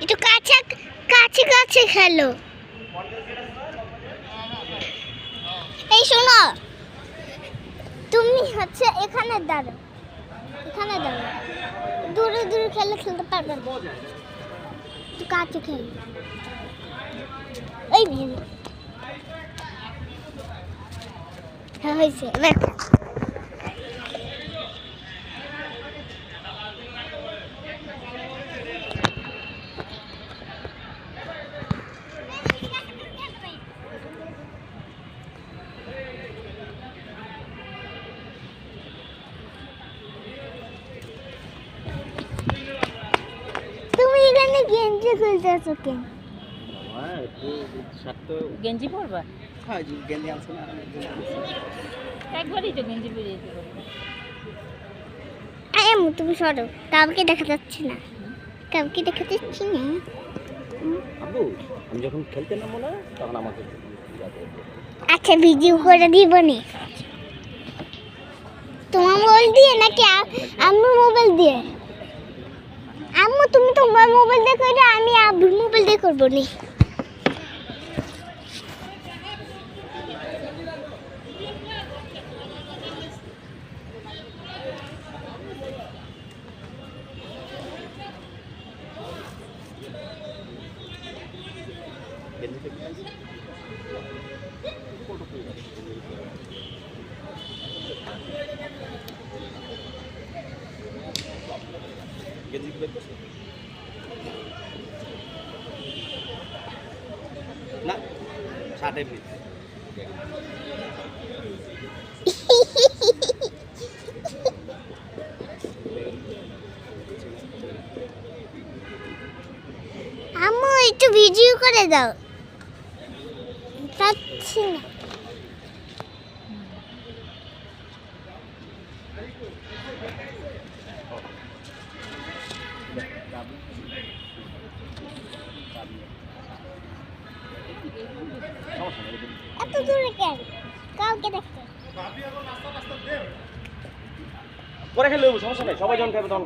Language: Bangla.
একটু কাছে কাছে কাছে খেলো। এই শোনো, তুমি হচ্ছে এখানে দাঁড়াও, এখানে দাঁড়াও, দূরে দূরে খেলতে পারবে না, একটু কাছে খেলো। এই হ্যাঁ হয়েছে। তুমি এখানে গেঞ্জি খুলতেছো কেন? গেঞ্জি পরবা? হ্যাঁ গেঞ্জি আনছো না, একবারই তো গেঞ্জি পরে যেতে পারবে। তুমি সরো, কাউকে দেখা যাচ্ছে না, কাউকে দেখা যাচ্ছে না। আবু আমি যখন খেলতে নামবো না তখন আমাকে আচ্ছা ভিডিও করে দিব নি, তোমার মোবাইল দিয়ে নাকি আম্মুর মোবাইল দিয়ে? আম্মু তুমি তোমার মোবাইল দিয়ে করো, আমি আব্বুর মোবাইল দিয়ে করবো নি। না সাড়ে মিনিট আম্মু একটু ভিডিও করে দাও, পাচ্ছি না। এত দূরে কেন? কাউকে দেখতে পরে খেলে সমস্যা নেই, সবাই যখন খাবে তখন